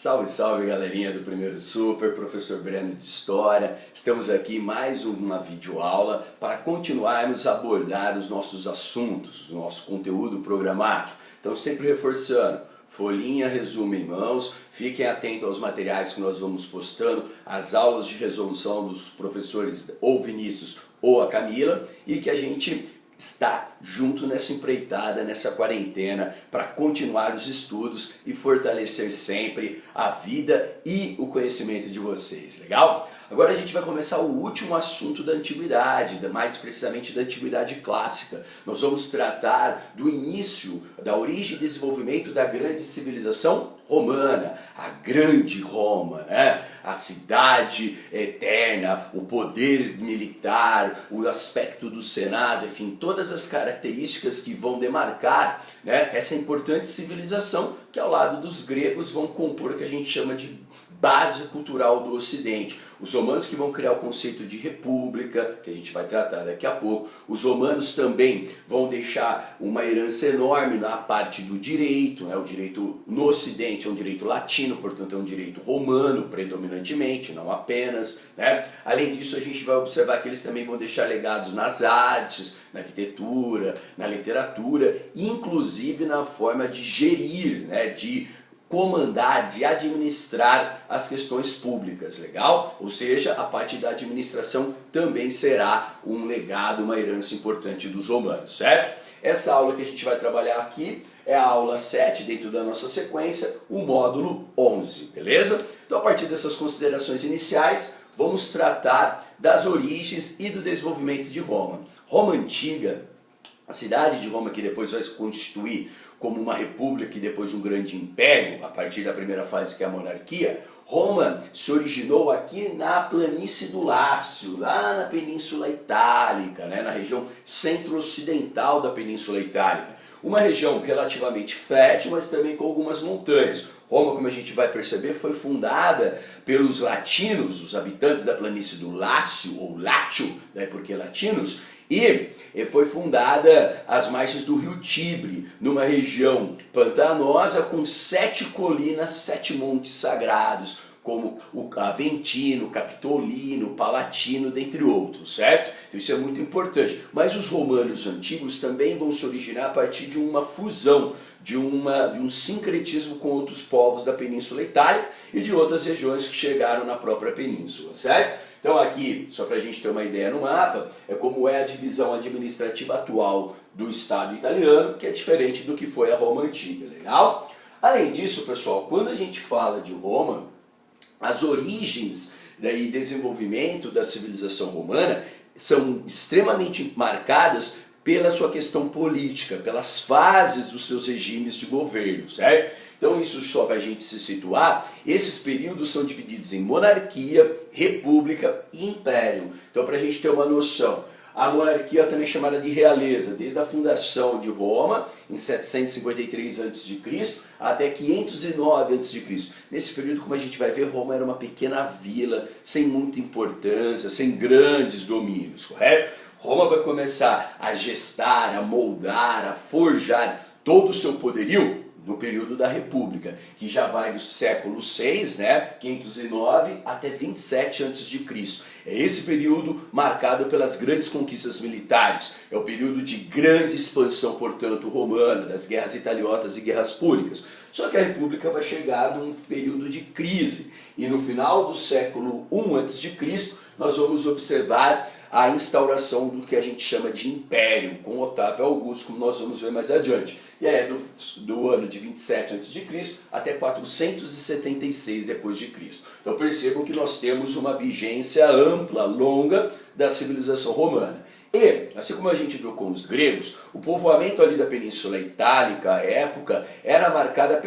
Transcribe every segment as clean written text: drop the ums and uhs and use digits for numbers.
Salve, salve galerinha do Primeiro Super, professor Breno de História. Estamos aqui em mais uma videoaula para continuarmos a abordar os nossos assuntos, o nosso conteúdo programático. Então sempre reforçando, folhinha, resumo em mãos, fiquem atentos aos materiais que nós vamos postando, as aulas de resolução dos professores ou Vinícius ou a Camila e que a gente está junto nessa empreitada, nessa quarentena, para continuar os estudos e fortalecer sempre a vida e o conhecimento de vocês, legal? Agora a gente vai começar o último assunto da antiguidade, mais precisamente da antiguidade clássica. Nós vamos tratar do início, da origem e desenvolvimento da grande civilização romana, a grande Roma, né? A cidade eterna, o poder militar, o aspecto do Senado, enfim, todas as características que vão demarcar, né, essa importante civilização que ao lado dos gregos vão compor o que a gente chama de base cultural do Ocidente. Os romanos que vão criar o conceito de república, que a gente vai tratar daqui a pouco. Os romanos também vão deixar uma herança enorme na parte do direito, né? O direito no Ocidente é um direito latino, portanto é um direito romano predominantemente, não apenas, né? Além disso, a gente vai observar que eles também vão deixar legados nas artes, na arquitetura, na literatura, inclusive na forma de gerir, né? De comandar, de administrar as questões públicas, legal? Ou seja, a parte da administração também será um legado, uma herança importante dos romanos, certo? Essa aula que a gente vai trabalhar aqui é a aula 7 dentro da nossa sequência, o módulo 11, beleza? Então a partir dessas considerações iniciais, vamos tratar das origens e do desenvolvimento de Roma. Roma antiga, a cidade de Roma que depois vai se constituir como uma república e depois um grande império, a partir da primeira fase que é a monarquia, Roma se originou aqui na planície do Lácio, lá na Península Itálica, né, na região centro-ocidental da Península Itálica. Uma região relativamente fértil, mas também com algumas montanhas. Roma, como a gente vai perceber, foi fundada pelos latinos, os habitantes da planície do Lácio, ou Látio, né, porque latinos, e foi fundada às margens do rio Tibre, numa região pantanosa com 7 colinas, 7 montes sagrados, como o Aventino, Capitolino, Palatino, dentre outros, certo? Então isso é muito importante. Mas os romanos antigos também vão se originar a partir de uma fusão, de um sincretismo com outros povos da Península Itálica e de outras regiões que chegaram na própria península, certo? Então aqui, só para a gente ter uma ideia no mapa, é como é a divisão administrativa atual do Estado italiano, que é diferente do que foi a Roma antiga, legal? Além disso, pessoal, quando a gente fala de Roma, as origens e desenvolvimento da civilização romana são extremamente marcadas pela sua questão política, pelas fases dos seus regimes de governo, certo? Então isso só para a gente se situar, esses períodos são divididos em monarquia, república e império. Então para a gente ter uma noção, a monarquia é também chamada de realeza, desde a fundação de Roma, em 753 a.C., até 509 a.C. Nesse período, como a gente vai ver, Roma era uma pequena vila, sem muita importância, sem grandes domínios, correto? Roma vai começar a gestar, a moldar, a forjar todo o seu poderio no período da República, que já vai do século VI, né, 509, até 27 a.C. É esse período marcado pelas grandes conquistas militares, é o período de grande expansão, portanto, romana, das guerras italiotas e guerras púnicas. Só que a República vai chegar num período de crise, e no final do século I a.C., nós vamos observar a instauração do que a gente chama de Império, com Otávio Augusto, como nós vamos ver mais adiante. E aí é do ano de 27 a.C. até 476 d.C. Então percebam que nós temos uma vigência ampla, longa da civilização romana. E, assim como a gente viu com os gregos, o povoamento ali da Península Itálica, à época, era marcado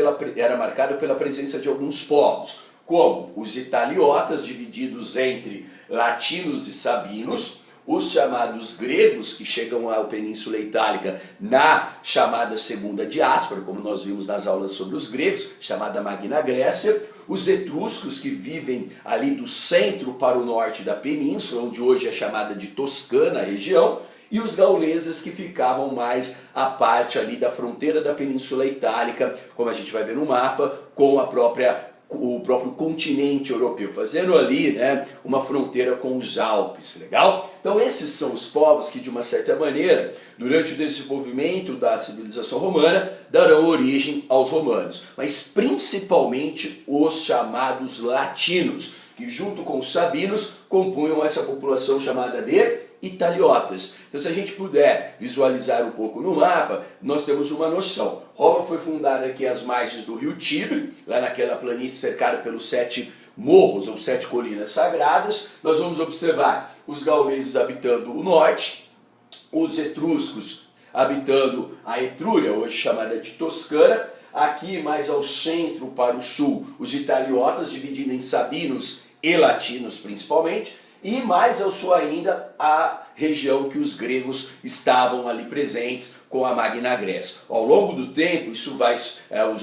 pela presença de alguns povos, como os italiotas, divididos entre latinos e sabinos, os chamados gregos, que chegam à Península Itálica na chamada Segunda Diáspora, como nós vimos nas aulas sobre os gregos, chamada Magna Grécia, os etruscos, que vivem ali do centro para o norte da península, onde hoje é chamada de Toscana a região, e os gauleses, que ficavam mais à parte ali da fronteira da Península Itálica, como a gente vai ver no mapa, com a própria o próprio continente europeu, fazendo ali, né, uma fronteira com os Alpes, legal? Então esses são os povos que, de uma certa maneira, durante o desenvolvimento da civilização romana, darão origem aos romanos, mas principalmente os chamados latinos, que junto com os sabinos compunham essa população chamada de italiotas. Então, se a gente puder visualizar um pouco no mapa, nós temos uma noção. Roma foi fundada aqui às margens do rio Tibre, lá naquela planície cercada pelos 7 morros ou 7 colinas sagradas. Nós vamos observar os gauleses habitando o norte, os etruscos habitando a Etrúria, hoje chamada de Toscana. Aqui mais ao centro para o sul, os italiotas, dividindo em sabinos e latinos principalmente. E mais ao sul ainda, a região que os gregos estavam ali presentes com a Magna Grécia. Ao longo do tempo, os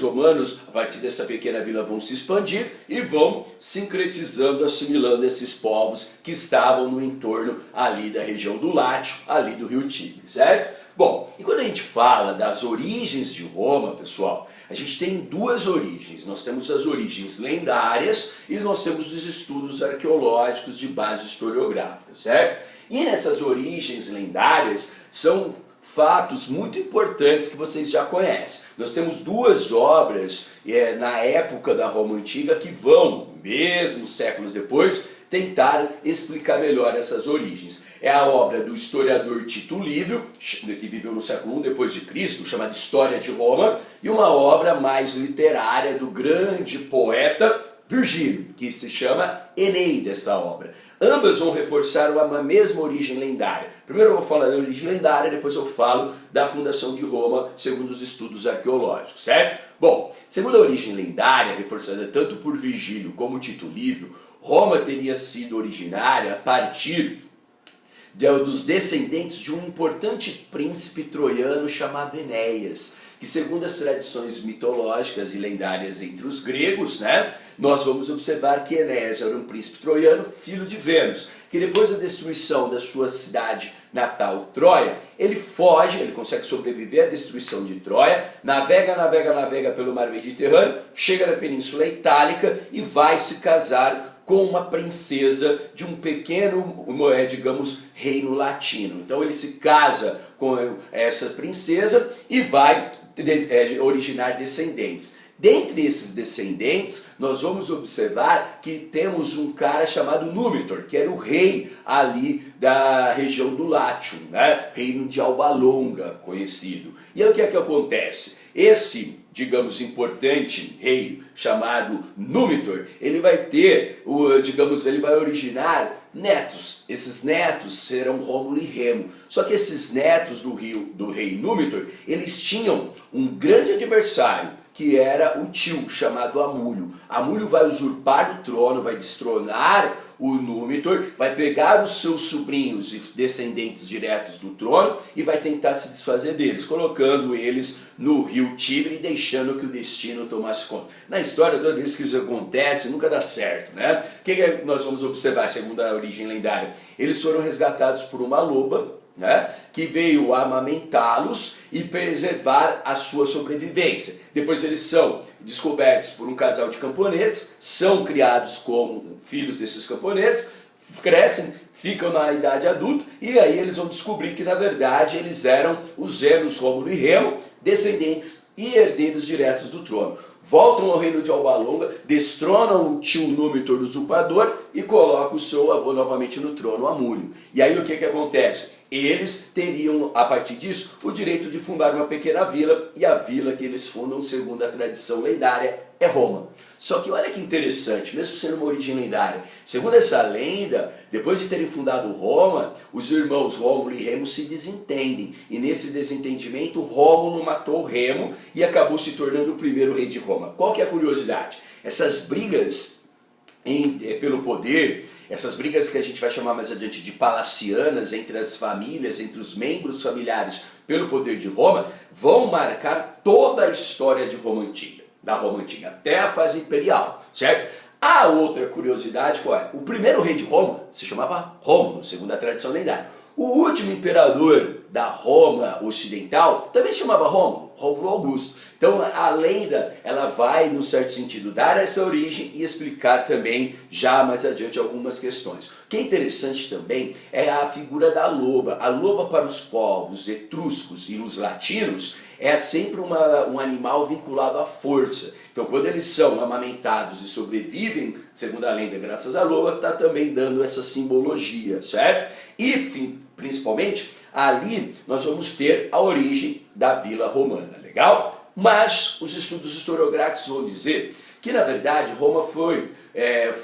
romanos, a partir dessa pequena vila, vão se expandir e vão sincretizando, assimilando esses povos que estavam no entorno ali da região do Látio, ali do rio Tigre, certo? Bom, e quando a gente fala das origens de Roma, pessoal, a gente tem duas origens. Nós temos as origens lendárias e nós temos os estudos arqueológicos de base historiográfica, certo? E nessas origens lendárias são fatos muito importantes que vocês já conhecem. Nós temos duas obras na época da Roma Antiga que vão, mesmo séculos depois, tentar explicar melhor essas origens. É a obra do historiador Tito Livio, que viveu no século I depois de Cristo, chamada História de Roma, e uma obra mais literária do grande poeta Virgílio, que se chama Eneida, essa obra. Ambas vão reforçar uma mesma origem lendária. Primeiro eu vou falar da origem lendária, depois eu falo da fundação de Roma, segundo os estudos arqueológicos, certo? Bom, segundo a origem lendária, reforçada tanto por Virgílio como Tito Livio, Roma teria sido originária a partir dos descendentes de um importante príncipe troiano chamado Enéas, que segundo as tradições mitológicas e lendárias entre os gregos, né, nós vamos observar que Enéas era um príncipe troiano, filho de Vênus, que depois da destruição da sua cidade natal, Troia, ele foge, ele consegue sobreviver à destruição de Troia, navega pelo mar Mediterrâneo, chega na Península Itálica e vai se casar com uma princesa de um pequeno, digamos, reino latino. Então ele se casa com essa princesa e vai originar descendentes. Dentre esses descendentes, nós vamos observar que temos um cara chamado Númitor, que era o rei ali da região do Lácio, né? Reino de Alba Longa, conhecido. E aí o que é que acontece? Esse, digamos, importante rei chamado Númitor, ele vai ter, ele vai originar netos. Esses netos serão Rômulo e Remo. Só que esses netos do rei Númitor, eles tinham um grande adversário, que era o tio, chamado Amulho. Amulho vai usurpar o trono, vai destronar o Númitor, vai pegar os seus sobrinhos e descendentes diretos do trono e vai tentar se desfazer deles, colocando eles no rio Tibre e deixando que o destino tomasse conta. Na história, toda vez que isso acontece, nunca dá certo, né? O que nós vamos observar, segundo a origem lendária? Eles foram resgatados por uma loba, né, que veio amamentá-los e preservar a sua sobrevivência. Depois eles são descobertos por um casal de camponeses, são criados como filhos desses camponeses, crescem, ficam na idade adulta e aí eles vão descobrir que na verdade eles eram os Enos, Rômulo e Remo, descendentes e herdeiros diretos do trono. Voltam ao reino de Alba Longa, destronam o tio Númitor, do usurpador, e colocam o seu avô novamente no trono, Amulho. E aí o que acontece? Eles teriam, a partir disso, o direito de fundar uma pequena vila, e a vila que eles fundam, segundo a tradição lendária, é Roma. Só que olha que interessante, mesmo sendo uma origem lendária, segundo essa lenda, depois de terem fundado Roma, os irmãos Rômulo e Remo se desentendem. E nesse desentendimento, Rômulo matou Remo e acabou se tornando o primeiro rei de Roma. Qual que é a curiosidade? Essas brigas pelo poder, essas brigas que a gente vai chamar mais adiante de palacianas entre as famílias, entre os membros familiares pelo poder de Roma, vão marcar toda a história de Roma Antiga. Da Roma Antiga, até a fase imperial, certo? A outra curiosidade, qual é? O primeiro rei de Roma se chamava Rômulo, segundo a tradição lendária. O último imperador da Roma ocidental também se chamava Rômulo Augusto. Então a lenda ela vai, num certo sentido, dar essa origem e explicar também já mais adiante algumas questões. O que é interessante também é a figura da loba. A loba para os povos etruscos e os latinos é sempre um animal vinculado à força. Então quando eles são amamentados e sobrevivem, segundo a lenda, graças à loba, está também dando essa simbologia, certo? E principalmente ali nós vamos ter a origem da vila romana, legal? Mas os estudos historiográficos vão dizer que, na verdade, Roma foi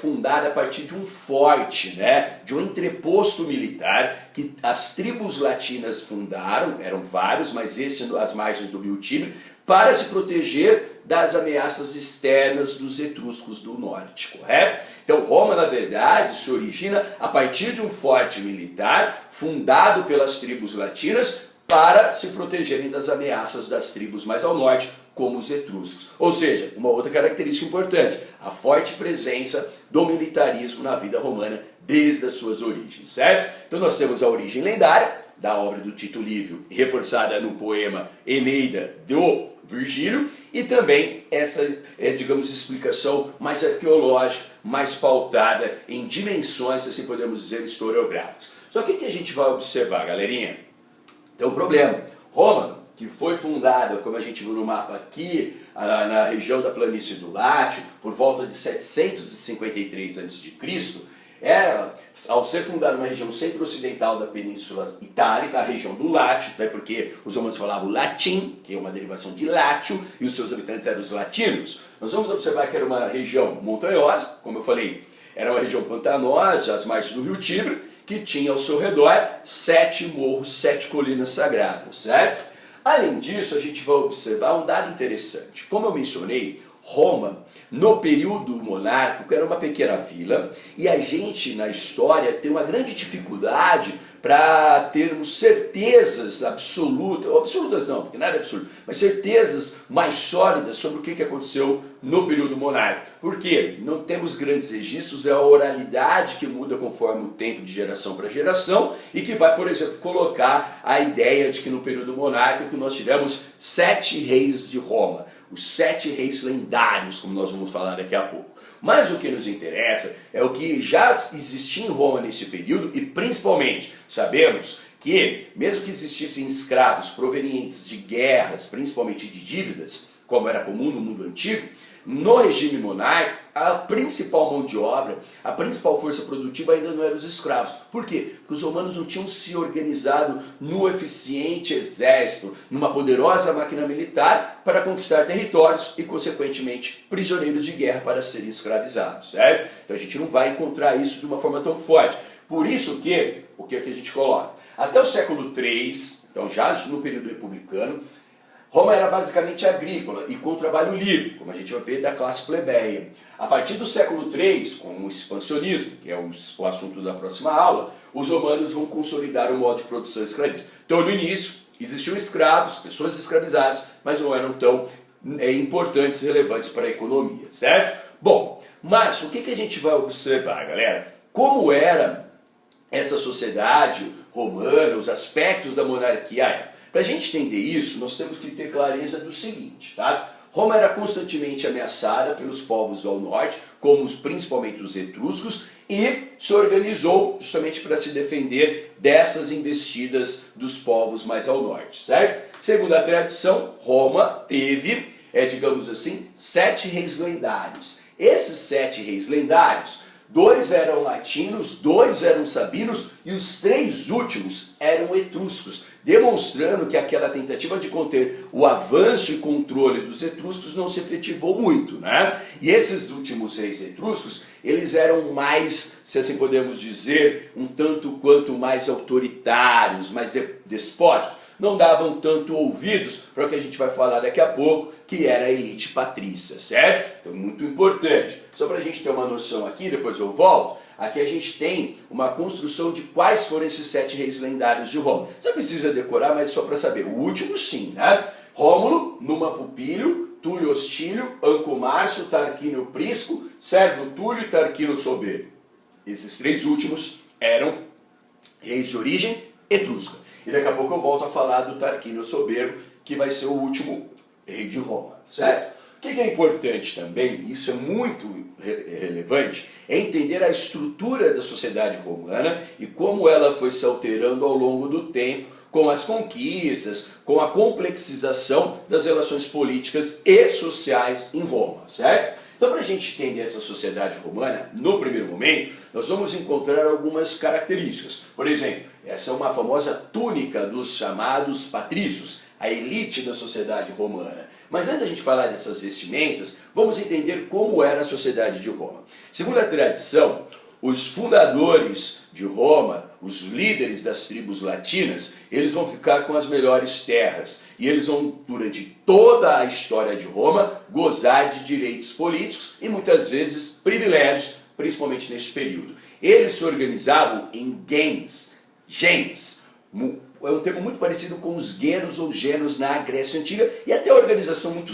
fundada a partir de um forte, né, de um entreposto militar que as tribos latinas fundaram, eram vários, mas esse às margens do rio Tibre, para se proteger das ameaças externas dos etruscos do norte, correto? Então Roma, na verdade, se origina a partir de um forte militar fundado pelas tribos latinas para se protegerem das ameaças das tribos mais ao norte, como os etruscos. Ou seja, uma outra característica importante, a forte presença do militarismo na vida romana desde as suas origens, certo? Então nós temos a origem lendária da obra do Tito Livio, reforçada no poema Eneida do Virgílio, e também essa, digamos, explicação mais arqueológica, mais pautada em dimensões, assim podemos dizer, historiográficas. Só que o que a gente vai observar, galerinha? Tem um problema. Roma, que foi fundada, como a gente viu no mapa aqui, na região da planície do Látio, por volta de 753 a.C., ela, ao ser fundada numa região centro-ocidental da Península Itálica, a região do Látio, né, porque os romanos falavam latim, que é uma derivação de látio, e os seus habitantes eram os latinos, nós vamos observar que era uma região montanhosa, como eu falei, era uma região pantanosa, às margens do rio Tibre, que tinha ao seu redor 7 morros, 7 colinas sagradas, certo? Além disso, a gente vai observar um dado interessante. Como eu mencionei, Roma, no período monárquico, era uma pequena vila, e a gente, na história, tem uma grande dificuldade para termos certezas absolutas não, porque nada é absoluto, mas certezas mais sólidas sobre o que aconteceu no período monárquico. Por quê? Não temos grandes registros, é a oralidade que muda conforme o tempo de geração para geração e que vai, por exemplo, colocar a ideia de que no período monárquico nós tivemos 7 reis de Roma, os 7 reis lendários, como nós vamos falar daqui a pouco. Mas o que nos interessa é o que já existia em Roma nesse período e principalmente sabemos que, mesmo que existissem escravos provenientes de guerras, principalmente de dívidas, como era comum no mundo antigo, no regime monárquico, a principal mão de obra, a principal força produtiva ainda não eram os escravos. Por quê? Porque os romanos não tinham se organizado no eficiente exército, numa poderosa máquina militar para conquistar territórios e, consequentemente, prisioneiros de guerra para serem escravizados, certo? Então a gente não vai encontrar isso de uma forma tão forte. Por isso que, o que é que a gente coloca? Até o século III, então já no período republicano, Roma era basicamente agrícola e com trabalho livre, como a gente vai ver da classe plebeia. A partir do século III, com o expansionismo, que é o assunto da próxima aula, os romanos vão consolidar o modo de produção escravista. Então, no início, existiam escravos, pessoas escravizadas, mas não eram tão importantes e relevantes para a economia, certo? Bom, mas o que a gente vai observar, galera? Como era essa sociedade romana, os aspectos da monarquia? Para a gente entender isso, nós temos que ter clareza do seguinte, tá? Roma era constantemente ameaçada pelos povos ao norte, como principalmente os etruscos, e se organizou justamente para se defender dessas investidas dos povos mais ao norte, certo? Segundo a tradição, Roma teve, digamos assim, 7 reis lendários. Esses 7 reis lendários, 2 eram latinos, 2 eram sabinos e os 3 últimos eram etruscos, demonstrando que aquela tentativa de conter o avanço e controle dos etruscos não se efetivou muito, né? E esses últimos reis etruscos, eles eram mais, se assim podemos dizer, um tanto quanto mais autoritários, mais despóticos, não davam tanto ouvidos para o que a gente vai falar daqui a pouco, que era a elite patrícia, certo? Então, muito importante. Só para a gente ter uma noção aqui, depois eu volto, aqui a gente tem uma construção de quais foram esses 7 reis lendários de Roma. Você não precisa decorar, mas só para saber. O último sim, né? Rômulo, Numa Pupílio, Túlio Hostílio, Anco Márcio, Tarquínio Prisco, Sérvio Túlio e Tarquínio Soberbo. Esses 3 últimos eram reis de origem etrusca. E daqui a pouco eu volto a falar do Tarquínio Soberbo, que vai ser o último rei de Roma, certo? O que é importante também, isso é muito relevante, é entender a estrutura da sociedade romana e como ela foi se alterando ao longo do tempo, com as conquistas, com a complexização das relações políticas e sociais em Roma, certo? Então, para a gente entender essa sociedade romana, no primeiro momento, nós vamos encontrar algumas características. Por exemplo, essa é uma famosa túnica dos chamados patrícios, a elite da sociedade romana. Mas antes da gente falar dessas vestimentas, vamos entender como era a sociedade de Roma. Segundo a tradição, os fundadores de Roma, os líderes das tribos latinas, eles vão ficar com as melhores terras. E eles vão, durante toda a história de Roma, gozar de direitos políticos e muitas vezes privilégios, principalmente neste período. Eles se organizavam em gens. É um termo muito parecido com os genos ou genos na Grécia Antiga, e até a organização muito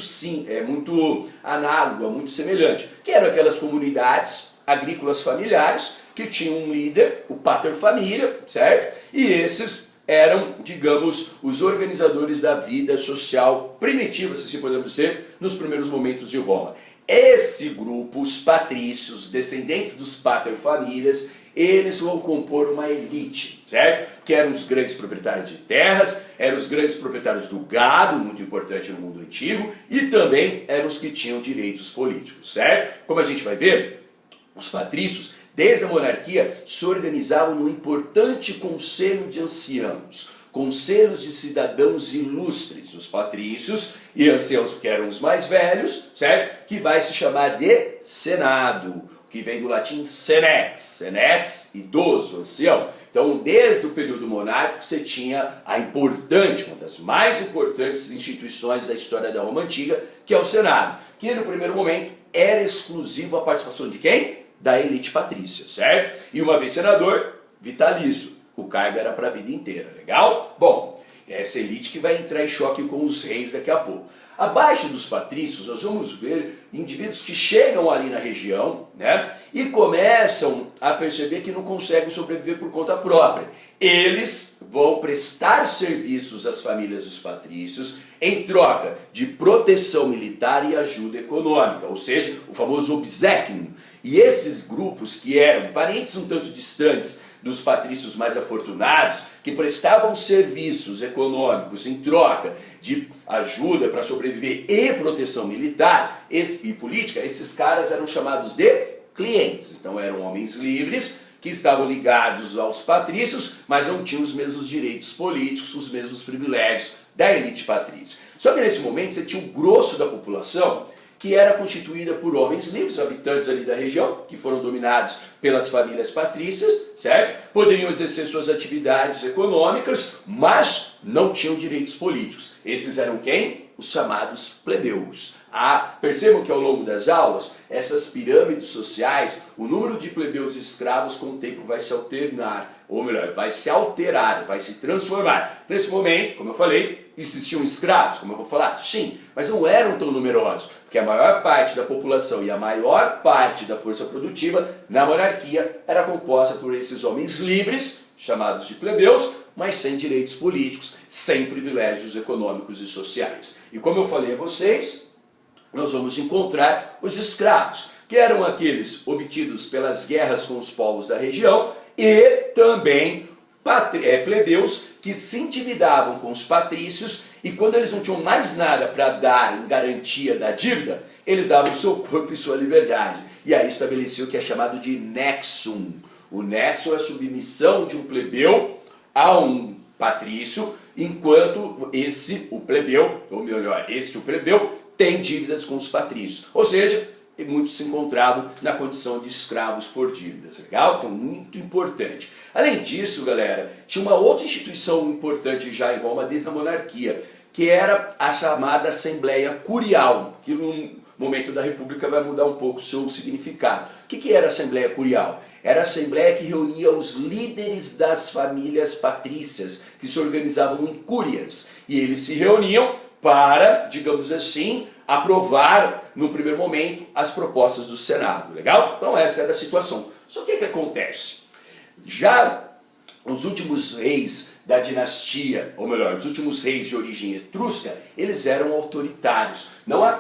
análoga, muito semelhante, que eram aquelas comunidades agrícolas familiares que tinham um líder, o pater familia, certo? E esses eram, digamos, os organizadores da vida social primitiva, se assim podemos dizer, nos primeiros momentos de Roma. Esse grupo, os patrícios, descendentes dos pater familias, eles vão compor uma elite, certo? Que eram os grandes proprietários de terras, eram os grandes proprietários do gado, muito importante no mundo antigo, e também eram os que tinham direitos políticos, certo? Como a gente vai ver, os patrícios, desde a monarquia, se organizavam num importante conselho de anciãos, conselhos de cidadãos ilustres, os patrícios e anciãos que eram os mais velhos, certo? Que vai se chamar de Senado, que vem do latim senex, idoso, ancião. Então, desde o período monárquico, você tinha uma das mais importantes instituições da história da Roma Antiga, que é o Senado, que no primeiro momento era exclusivo a participação de quem? Da elite patrícia, certo? E uma vez senador, vitalício. O cargo era para a vida inteira, legal? Bom, é essa elite que vai entrar em choque com os reis daqui a pouco. Abaixo dos patrícios, nós vamos ver indivíduos que chegam ali na região, né, e começam a perceber que não conseguem sobreviver por conta própria. Eles vão prestar serviços às famílias dos patrícios em troca de proteção militar e ajuda econômica, ou seja, o famoso obsequium. E esses grupos, que eram parentes um tanto distantes dos patrícios mais afortunados, que prestavam serviços econômicos em troca de ajuda para sobreviver e proteção militar e política, esses caras eram chamados de clientes. Então eram homens livres que estavam ligados aos patrícios, mas não tinham os mesmos direitos políticos, os mesmos privilégios da elite patrícia. Só que nesse momento você tinha o grosso da população que era constituída por homens livres, habitantes ali da região, que foram dominados pelas famílias patrícias, certo? Poderiam exercer suas atividades econômicas, mas não tinham direitos políticos. Esses eram quem? Os chamados plebeus. Percebam que ao longo das aulas, essas pirâmides sociais, o número de plebeus e escravos com o tempo vai se alternar, ou melhor, vai se alterar, vai se transformar. Nesse momento, como eu falei, existiam escravos, como eu vou falar? Sim, mas não eram tão numerosos, porque a maior parte da população e a maior parte da força produtiva na monarquia era composta por esses homens livres, chamados de plebeus, mas sem direitos políticos, sem privilégios econômicos e sociais. E como eu falei a vocês, nós vamos encontrar os escravos, que eram aqueles obtidos pelas guerras com os povos da região, e também plebeus que se endividavam com os patrícios, e quando eles não tinham mais nada para dar em garantia da dívida, eles davam o seu corpo e sua liberdade. E aí estabeleciam o que é chamado de nexum. O nexum é a submissão de um plebeu a um patrício, enquanto o plebeu tem dívidas com os patrícios. Ou seja, muitos se encontravam na condição de escravos por dívidas, legal? Então, muito importante. Além disso, galera, tinha uma outra instituição importante já em Roma, desde a monarquia, que era a chamada Assembleia Curial, que no momento da República vai mudar um pouco o seu significado. O que era a Assembleia Curial? Era a Assembleia que reunia os líderes das famílias patrícias, que se organizavam em cúrias, e eles se reuniam para, digamos assim, aprovar, no primeiro momento, as propostas do Senado, legal? Então essa era a situação. Só que o que acontece? Já os últimos reis da dinastia, ou melhor, os últimos reis de origem etrusca, eles eram autoritários. Não à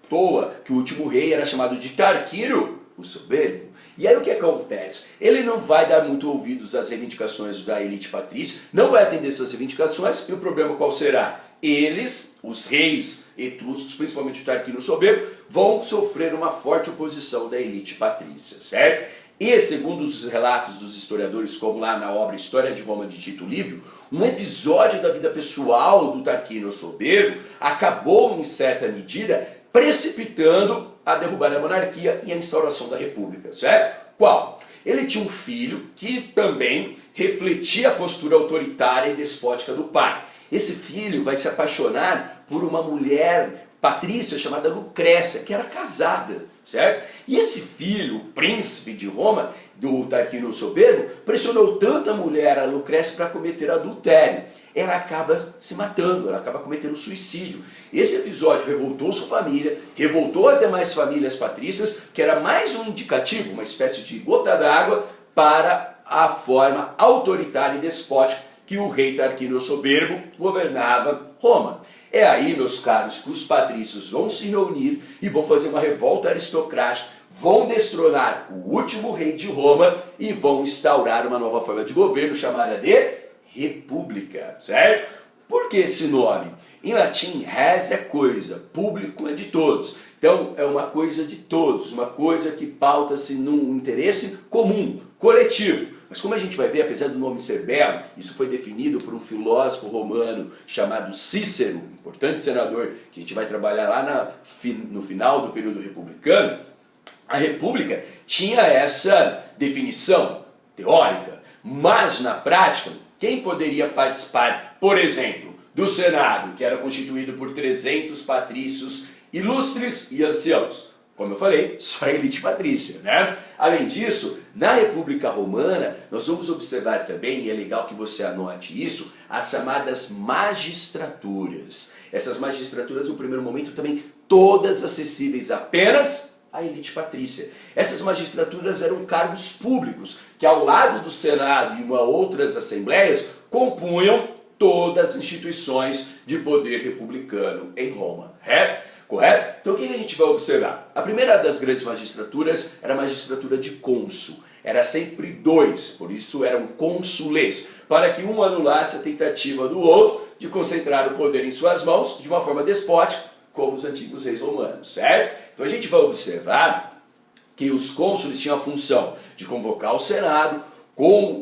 toa que o último rei era chamado de Tarquínio, o Soberbo. E aí o que acontece? Ele não vai dar muito ouvidos às reivindicações da elite patrícia, não vai atender essas reivindicações, e o problema qual será? Eles, os reis etruscos, principalmente o Tarquínio Soberbo, vão sofrer uma forte oposição da elite patrícia, certo? E, segundo os relatos dos historiadores, como lá na obra História de Roma de Tito Livio, um episódio da vida pessoal do Tarquínio Soberbo acabou, em certa medida, precipitando a derrubada da monarquia e a instauração da república, certo? Qual? Ele tinha um filho que também refletia a postura autoritária e despótica do pai. Esse filho vai se apaixonar por uma mulher patrícia chamada Lucrécia, que era casada, certo? E esse filho, o príncipe de Roma, do Tarquínio Soberbo, pressionou tanto a mulher, a Lucrécia, para cometer adultério. Ela acaba se matando, ela acaba cometendo suicídio. Esse episódio revoltou sua família, revoltou as demais famílias patrícias, que era mais um indicativo, uma espécie de gota d'água para a forma autoritária e despótica que o rei Tarquínio Soberbo governava Roma. É aí, meus caros, que os patrícios vão se reunir e vão fazer uma revolta aristocrática, vão destronar o último rei de Roma e vão instaurar uma nova forma de governo chamada de república, certo? Por que esse nome? Em latim, res é coisa, público é de todos. Então, é uma coisa de todos, uma coisa que pauta-se num interesse comum, coletivo. Mas como a gente vai ver, apesar do nome ser belo, isso foi definido por um filósofo romano chamado Cícero, importante senador, que a gente vai trabalhar lá no final do período republicano. A república tinha essa definição teórica, mas na prática, quem poderia participar, por exemplo, do Senado, que era constituído por 300 patrícios ilustres e anciãos? Como eu falei, só a elite patrícia, né? Além disso, na República Romana, nós vamos observar também, e é legal que você anote isso, as chamadas magistraturas. Essas magistraturas, no primeiro momento, também todas acessíveis apenas à elite patrícia. Essas magistraturas eram cargos públicos, que ao lado do Senado e outras assembleias, compunham todas as instituições de poder republicano em Roma. Correto? Então o que a gente vai observar? A primeira das grandes magistraturas era a magistratura de cônsul. Era sempre dois, por isso eram cônsules, para que um anulasse a tentativa do outro de concentrar o poder em suas mãos de uma forma despótica, como os antigos reis romanos, certo? Então a gente vai observar que os cônsules tinham a função de convocar o Senado,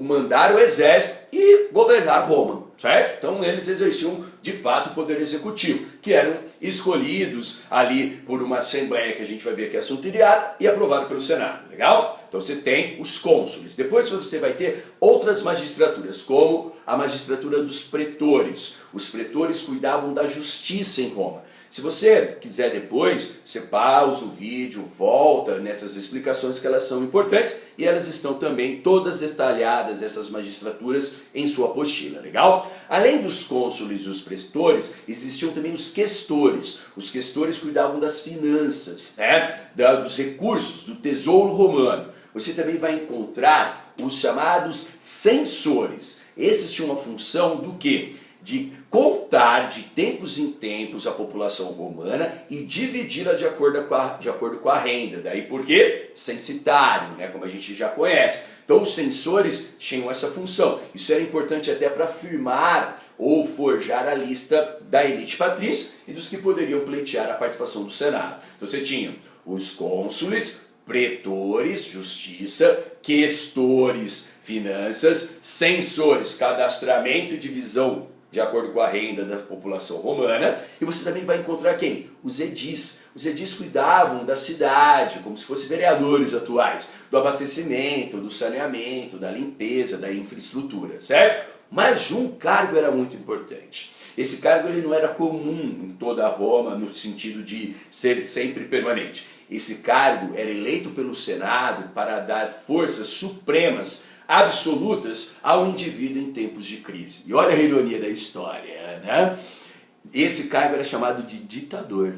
mandar o exército e governar Roma, certo? Então eles exerciam de fato o poder executivo, que eram escolhidos ali por uma assembleia que a gente vai ver que é assunto iriata e aprovado pelo Senado, legal? Então você tem os cônsules. Depois você vai ter outras magistraturas, como a magistratura dos pretores. Os pretores cuidavam da justiça em Roma. Se você quiser depois, você pausa o vídeo, volta nessas explicações que elas são importantes e elas estão também todas detalhadas, essas magistraturas, em sua apostila, legal? Além dos cônsules e os pretores, existiam também os questores. Os questores cuidavam das finanças, né? Dos recursos, do tesouro romano. Você também vai encontrar os chamados censores. Esses tinham uma função do quê? De contar de tempos em tempos a população romana e dividi-la de acordo com a renda. Daí por quê? Censitário, né? Como a gente já conhece. Então os censores tinham essa função. Isso era importante até para firmar ou forjar a lista da elite patrícia e dos que poderiam pleitear a participação do Senado. Então você tinha os cônsules, pretores, justiça, questores, finanças, censores, cadastramento e divisão de acordo com a renda da população romana, e você também vai encontrar quem? Os edis. Os edis cuidavam da cidade, como se fossem vereadores atuais, do abastecimento, do saneamento, da limpeza, da infraestrutura, certo? Mas um cargo era muito importante. Esse cargo ele não era comum em toda a Roma, no sentido de ser sempre permanente. Esse cargo era eleito pelo Senado para dar forças supremas absolutas ao indivíduo em tempos de crise. E olha a ironia da história, né? Esse cargo era chamado de ditador.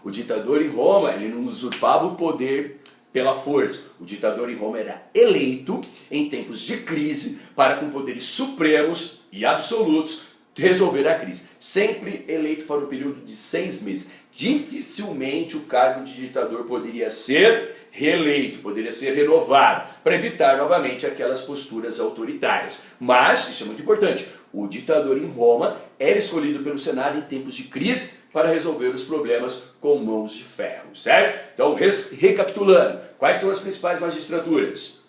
O ditador em Roma, ele não usurpava o poder pela força. O ditador em Roma era eleito em tempos de crise para, com poderes supremos e absolutos, resolver a crise. Sempre eleito para um período de 6 meses. Dificilmente o cargo de ditador poderia ser reeleito, poderia ser renovado, para evitar novamente aquelas posturas autoritárias. Mas, isso é muito importante, o ditador em Roma era escolhido pelo Senado em tempos de crise para resolver os problemas com mãos de ferro, certo? Então, recapitulando, quais são as principais magistraturas?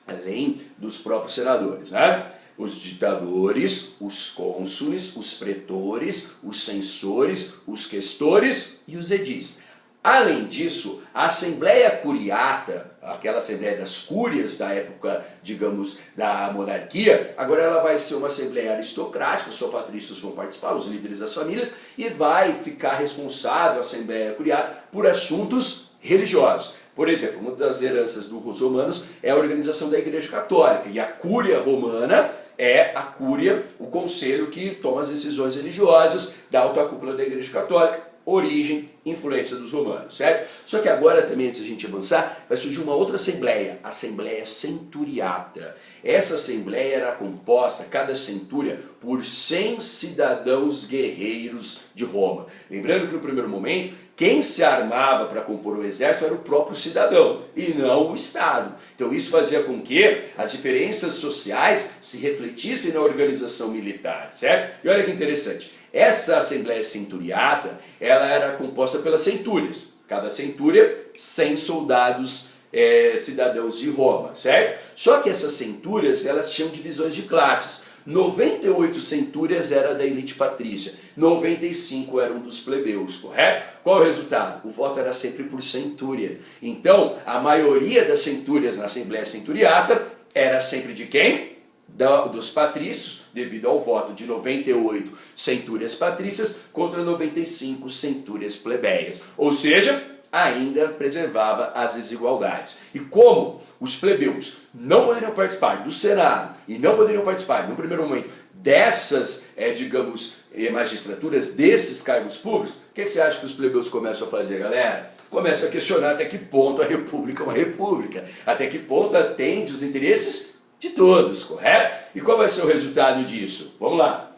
Além dos próprios senadores, né? Os ditadores, os cônsules, os pretores, os censores, os questores e os edis. Além disso, a Assembleia Curiata, aquela Assembleia das Cúrias da época, digamos, da monarquia, agora ela vai ser uma Assembleia aristocrática, os patrícios vão participar, os líderes das famílias, e vai ficar responsável a Assembleia Curiata por assuntos religiosos. Por exemplo, uma das heranças dos romanos é a organização da Igreja Católica, e a Cúria Romana é a Cúria, o conselho que toma as decisões religiosas da alta cúpula da Igreja Católica, origem, influência dos romanos, certo? Só que agora também, antes de a gente avançar, vai surgir uma outra assembleia, a Assembleia Centuriata. Essa assembleia era composta, cada centúria, por 100 cidadãos guerreiros de Roma. Lembrando que no primeiro momento, quem se armava para compor o exército era o próprio cidadão, e não o Estado. Então isso fazia com que as diferenças sociais se refletissem na organização militar, certo? E olha que interessante. Essa Assembleia Centuriata, ela era composta pelas centúrias. Cada centúria, 100 soldados cidadãos de Roma, certo? Só que essas centúrias, elas tinham divisões de classes. 98 centúrias era da elite patrícia, 95 eram dos plebeus, correto? Qual o resultado? O voto era sempre por centúria. Então, a maioria das centúrias na Assembleia Centuriata era sempre de quem? Dos patrícios, devido ao voto de 98 centúrias patrícias contra 95 centúrias plebeias. Ou seja, ainda preservava as desigualdades. E como os plebeus não poderiam participar do Senado e não poderiam participar, no primeiro momento, dessas, magistraturas, desses cargos públicos, o que você acha que os plebeus começam a fazer, galera? Começam a questionar até que ponto a república é uma república, até que ponto atende os interesses de todos, correto? E qual vai ser o resultado disso? Vamos lá.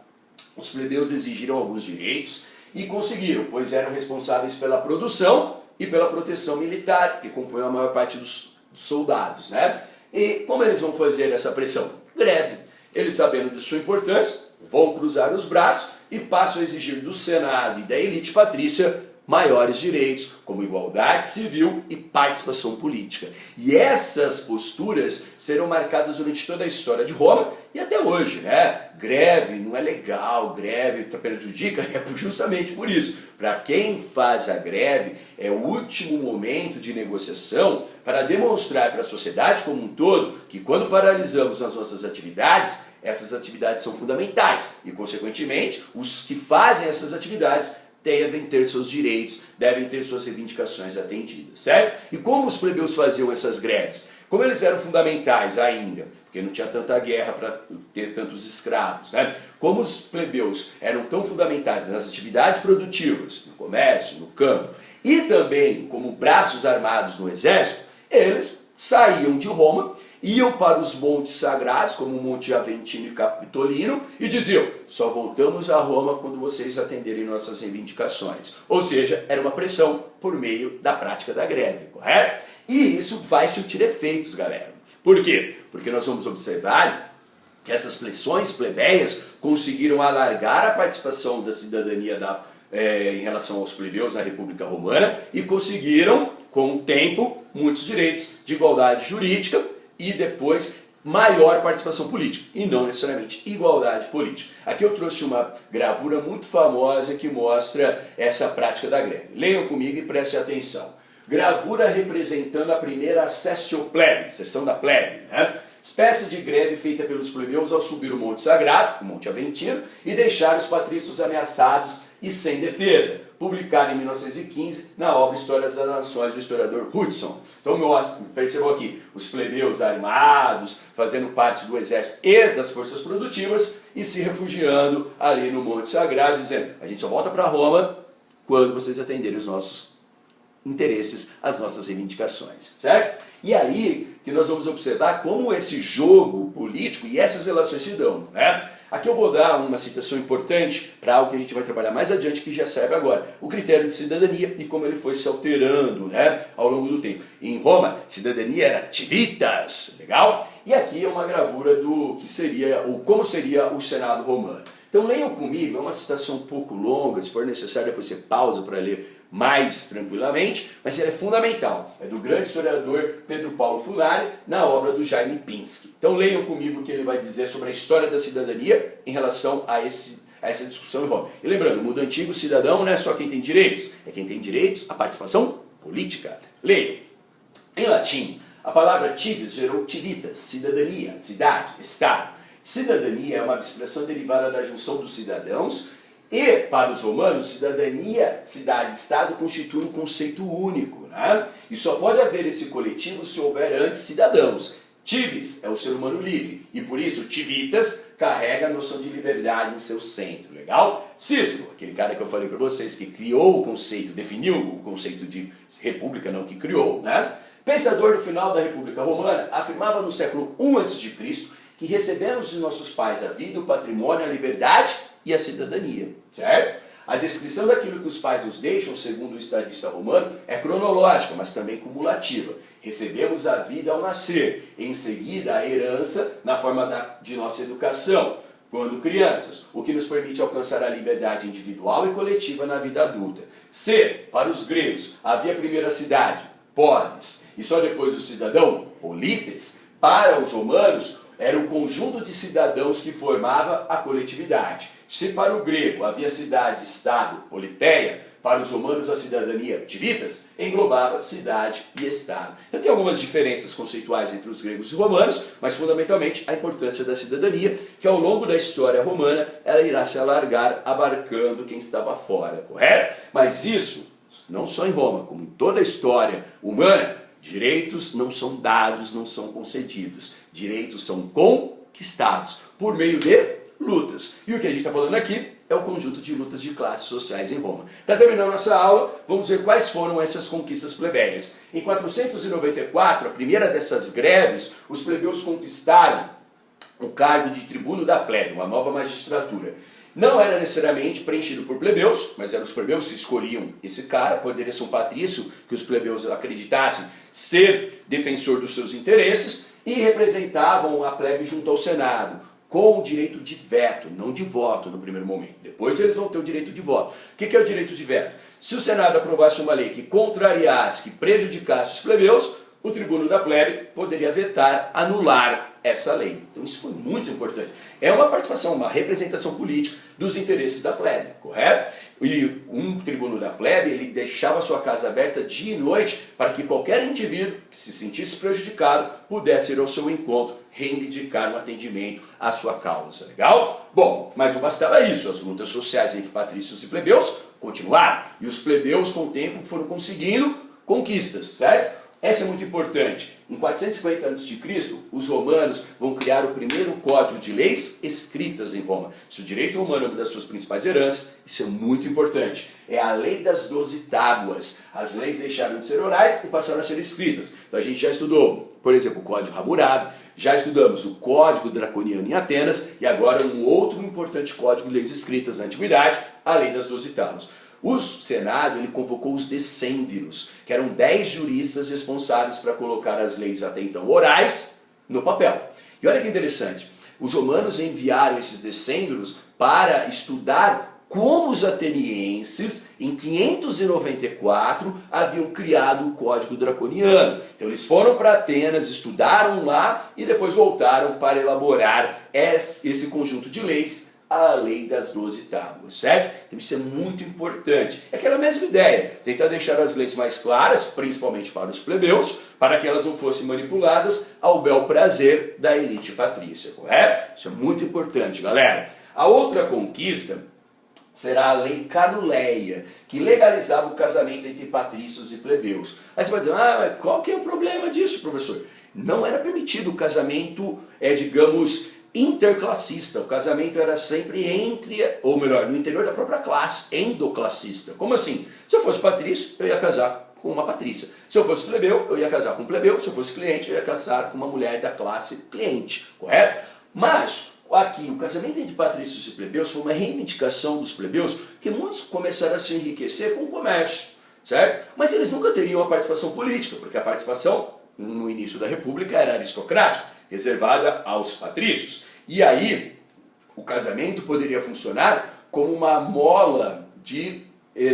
Os plebeus exigiram alguns direitos e conseguiram, pois eram responsáveis pela produção e pela proteção militar, que compõe a maior parte dos soldados, né? E como eles vão fazer essa pressão? Greve. Eles, sabendo de sua importância, vão cruzar os braços e passam a exigir do Senado e da elite patrícia maiores direitos, como igualdade civil e participação política. E essas posturas serão marcadas durante toda a história de Roma e até hoje, né? Greve não é legal, greve prejudica, é justamente por isso. Para quem faz a greve, é o último momento de negociação para demonstrar para a sociedade como um todo que quando paralisamos as nossas atividades, essas atividades são fundamentais e, consequentemente, os que fazem essas atividades devem ter seus direitos, devem ter suas reivindicações atendidas, certo? E como os plebeus faziam essas greves? Como eles eram fundamentais ainda, porque não tinha tanta guerra para ter tantos escravos, né? Como os plebeus eram tão fundamentais nas atividades produtivas, no comércio, no campo, e também como braços armados no exército, eles saíam de Roma, iam para os montes sagrados, como o Monte Aventino e Capitolino, e diziam, só voltamos a Roma quando vocês atenderem nossas reivindicações. Ou seja, era uma pressão por meio da prática da greve, correto? E isso vai surtir efeitos, galera. Por quê? Porque nós vamos observar que essas pressões plebeias conseguiram alargar a participação da cidadania em relação aos plebeus na República Romana e conseguiram, com o tempo, muitos direitos de igualdade jurídica e depois maior participação política, e não necessariamente igualdade política. Aqui eu trouxe uma gravura muito famosa que mostra essa prática da greve. Leiam comigo e prestem atenção. Gravura representando a primeira sessio plebe, sessão da plebe, né? Espécie de greve feita pelos plebeus ao subir o Monte Sagrado, o Monte Aventino, e deixar os patrícios ameaçados e sem defesa, publicado em 1915 na obra História das Nações do historiador Hudson. Então percebam aqui, os plebeus armados, fazendo parte do exército e das forças produtivas e se refugiando ali no Monte Sagrado, dizendo, a gente só volta para Roma quando vocês atenderem os nossos interesses, as nossas reivindicações, certo? E aí que nós vamos observar como esse jogo político e essas relações se dão, né? Aqui eu vou dar uma citação importante para algo que a gente vai trabalhar mais adiante, que já serve agora. O critério de cidadania e como ele foi se alterando, né, ao longo do tempo. Em Roma, cidadania era civitas, legal? E aqui é uma gravura do que seria, ou como seria o Senado romano. Então leiam comigo, é uma citação um pouco longa, se for necessário depois você pausa para ler mais tranquilamente, mas ela é fundamental. É do grande historiador Pedro Paulo Funari, na obra do Jaime Pinsky. Então leiam comigo o que ele vai dizer sobre a história da cidadania em relação a essa discussão em Roma. E lembrando, o mundo antigo, cidadão não é só quem tem direitos, é quem tem direitos, a participação política. Leiam. Em latim, a palavra civis gerou civitas, cidadania, cidade, estado. Cidadania é uma abstração derivada da junção dos cidadãos e, para os romanos, cidadania, cidade, estado constitui um conceito único, né? E só pode haver esse coletivo se houver antes cidadãos. Civis é o ser humano livre e, por isso, civitas carrega a noção de liberdade em seu centro, legal? Cícero, aquele cara que eu falei para vocês que criou o conceito, definiu o conceito de república, não que criou, né? Pensador do final da República Romana, afirmava no século I a.C. que recebemos de nossos pais a vida, o patrimônio, a liberdade e a cidadania, certo? A descrição daquilo que os pais nos deixam, segundo o estadista romano, é cronológica, mas também cumulativa. Recebemos a vida ao nascer, em seguida a herança na forma de nossa educação, quando crianças, o que nos permite alcançar a liberdade individual e coletiva na vida adulta. C, para os gregos, havia primeiro a cidade, polis, e só depois o cidadão, polites. Para os romanos, era o conjunto de cidadãos que formava a coletividade. Se para o grego havia cidade, estado, politeia, para os romanos a cidadania, civitas, englobava cidade e estado. Então tem algumas diferenças conceituais entre os gregos e romanos, mas fundamentalmente a importância da cidadania, que ao longo da história romana ela irá se alargar, abarcando quem estava fora, correto? Mas isso, não só em Roma, como em toda a história humana, direitos não são dados, não são concedidos. Direitos são conquistados por meio de lutas. E o que a gente está falando aqui é o conjunto de lutas de classes sociais em Roma. Para terminar nossa aula, vamos ver quais foram essas conquistas plebeias. Em 494, a primeira dessas greves, os plebeus conquistaram o cargo de tribuno da plebe, uma nova magistratura. Não era necessariamente preenchido por plebeus, mas eram os plebeus que escolhiam esse cara, poderia ser um patrício que os plebeus acreditassem ser defensor dos seus interesses e representavam a plebe junto ao Senado, com o direito de veto, não de voto no primeiro momento. Depois eles vão ter o direito de voto. O que é o direito de veto? Se o Senado aprovasse uma lei que contrariasse, que prejudicasse os plebeus, o tribuno da plebe poderia vetar, anular essa lei. Então isso foi muito importante. É uma participação, uma representação política dos interesses da plebe, correto? E um tribuno da plebe, ele deixava sua casa aberta dia e noite para que qualquer indivíduo que se sentisse prejudicado pudesse ir ao seu encontro, reivindicar um atendimento à sua causa, legal? Bom, mas não bastava isso, as lutas sociais entre patrícios e plebeus continuaram, e os plebeus com o tempo foram conseguindo conquistas, certo? Essa é muito importante. Em 450 a.C., os romanos vão criar o primeiro código de leis escritas em Roma. Se o direito romano é uma das suas principais heranças, isso é muito importante. É a lei das 12 tábuas. As leis deixaram de ser orais e passaram a ser escritas. Então a gente já estudou, por exemplo, o Código Hammurabi, já estudamos o Código Draconiano em Atenas e agora um outro importante código de leis escritas na Antiguidade, a lei das 12 tábuas. O Senado ele convocou os decêmviros, que eram 10 juristas responsáveis para colocar as leis até então orais no papel. E olha que interessante, os romanos enviaram esses decêmviros para estudar como os atenienses, em 594, haviam criado o Código Draconiano. Então eles foram para Atenas, estudaram lá e depois voltaram para elaborar esse conjunto de leis, a lei das 12 tábuas, certo? Então isso é muito importante. É aquela mesma ideia, tentar deixar as leis mais claras, principalmente para os plebeus, para que elas não fossem manipuladas ao bel prazer da elite patrícia, correto? Isso é muito importante, galera. A outra conquista será a lei Canuleia, que legalizava o casamento entre patrícios e plebeus. Aí você vai dizer, mas qual que é o problema disso, professor? Não era permitido o casamento, digamos, interclassista. O casamento era sempre entre, ou melhor, no interior da própria classe, endoclassista. Como assim? Se eu fosse patrício, eu ia casar com com uma patrícia. Se eu fosse plebeu, eu ia casar com um plebeu. Se eu fosse cliente, eu ia casar com uma mulher da classe cliente, correto? Mas aqui, o casamento entre patrícios e plebeus foi uma reivindicação dos plebeus, que muitos começaram a se enriquecer com o comércio, certo? Mas eles nunca teriam a participação política, porque a participação no início da República era aristocrática, reservada aos patrícios. E aí, o casamento poderia funcionar como uma mola de,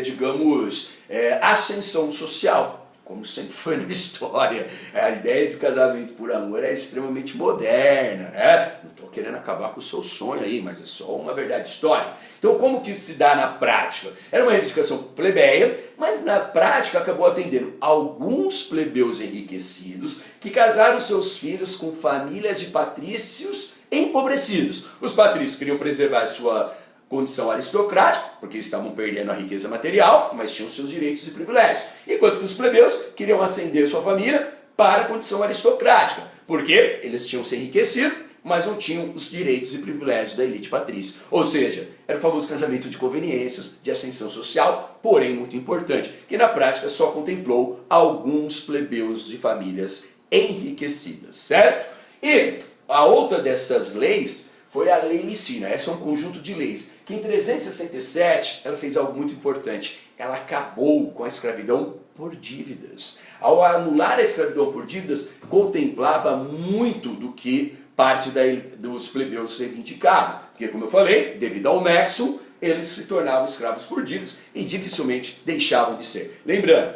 digamos, ascensão social, como sempre foi na história. A ideia de casamento por amor é extremamente moderna, né? Não estou querendo acabar com o seu sonho aí, mas é só uma verdade histórica. Então, como que se dá na prática? Era uma reivindicação plebeia, mas na prática acabou atendendo alguns plebeus enriquecidos que casaram seus filhos com famílias de patrícios empobrecidos. Os patrícios queriam preservar sua condição aristocrática, porque estavam perdendo a riqueza material, mas tinham seus direitos e privilégios. Enquanto que os plebeus queriam ascender sua família para a condição aristocrática, porque eles tinham se enriquecido, mas não tinham os direitos e privilégios da elite patrícia. Ou seja, era o famoso casamento de conveniências, de ascensão social, porém muito importante, que na prática só contemplou alguns plebeus de famílias enriquecidas, certo? E a outra dessas leis foi a Lei Licínia. Essa é um conjunto de leis que em 367 ela fez algo muito importante. Ela acabou com a escravidão por dívidas. Ao anular a escravidão por dívidas, contemplava muito do que parte dos plebeus reivindicavam. Porque, como eu falei, devido ao nexo, eles se tornavam escravos por dívidas e dificilmente deixavam de ser. Lembrando,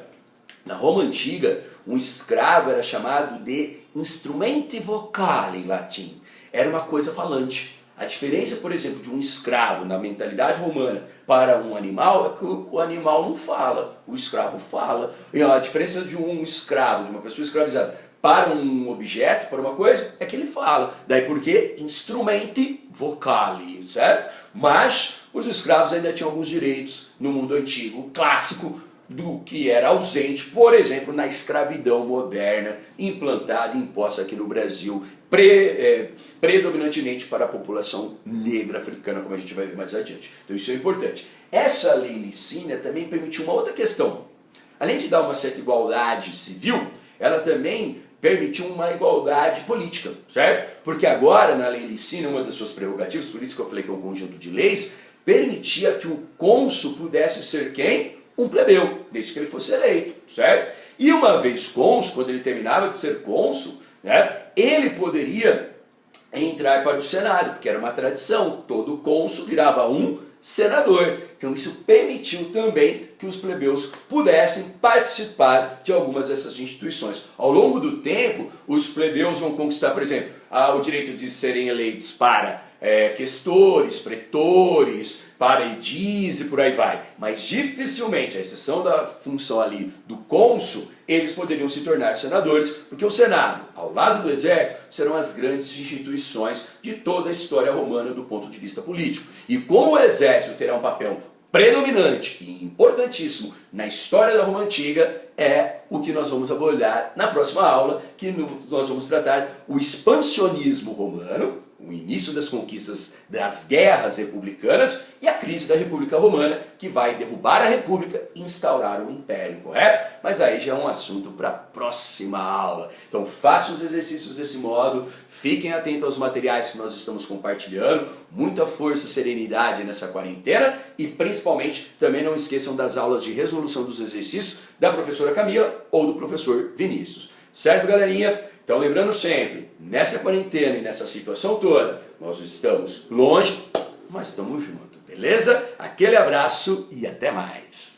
na Roma Antiga, um escravo era chamado de instrumenti vocali em latim. Era uma coisa falante. A diferença, por exemplo, de um escravo na mentalidade romana para um animal é que o animal não fala, o escravo fala. E a diferença de um escravo, de uma pessoa escravizada, para um objeto, para uma coisa, é que ele fala. Daí porque instrumenti vocali, certo? Mas os escravos ainda tinham alguns direitos no mundo antigo, clássico, do que era ausente, por exemplo, na escravidão moderna, implantada e imposta aqui no Brasil, predominantemente para a população negra africana, como a gente vai ver mais adiante. Então isso é importante. Essa lei licínia também permitiu uma outra questão. Além de dar uma certa igualdade civil, ela também permitiu uma igualdade política, certo? Porque agora, na lei licínia, uma das suas prerrogativas, por isso que eu falei que é um conjunto de leis, permitia que o cônsul pudesse ser quem? Um plebeu, desde que ele fosse eleito, certo? E uma vez cônsul, quando ele terminava de ser cônsul, né, ele poderia entrar para o Senado, porque era uma tradição, todo cônsul virava um senador. Então isso permitiu também que os plebeus pudessem participar de algumas dessas instituições. Ao longo do tempo, os plebeus vão conquistar, por exemplo, o direito de serem eleitos para questores, pretores, para edis e por aí vai. Mas dificilmente, à exceção da função ali do cônsul, eles poderiam se tornar senadores, porque o Senado, ao lado do exército, serão as grandes instituições de toda a história romana do ponto de vista político. E como o exército terá um papel predominante e importantíssimo na história da Roma Antiga, é o que nós vamos abordar na próxima aula, que nós vamos tratar o expansionismo romano, o início das conquistas das guerras republicanas e a crise da República Romana, que vai derrubar a República e instaurar o Império, correto? Mas aí já é um assunto para a próxima aula. Então façam os exercícios desse modo, fiquem atentos aos materiais que nós estamos compartilhando, muita força e serenidade nessa quarentena e principalmente também não esqueçam das aulas de resolução dos exercícios da professora Camila ou do professor Vinícius. Certo, galerinha? Então lembrando sempre, nessa quarentena e nessa situação toda, nós estamos longe, mas estamos juntos, beleza? Aquele abraço e até mais!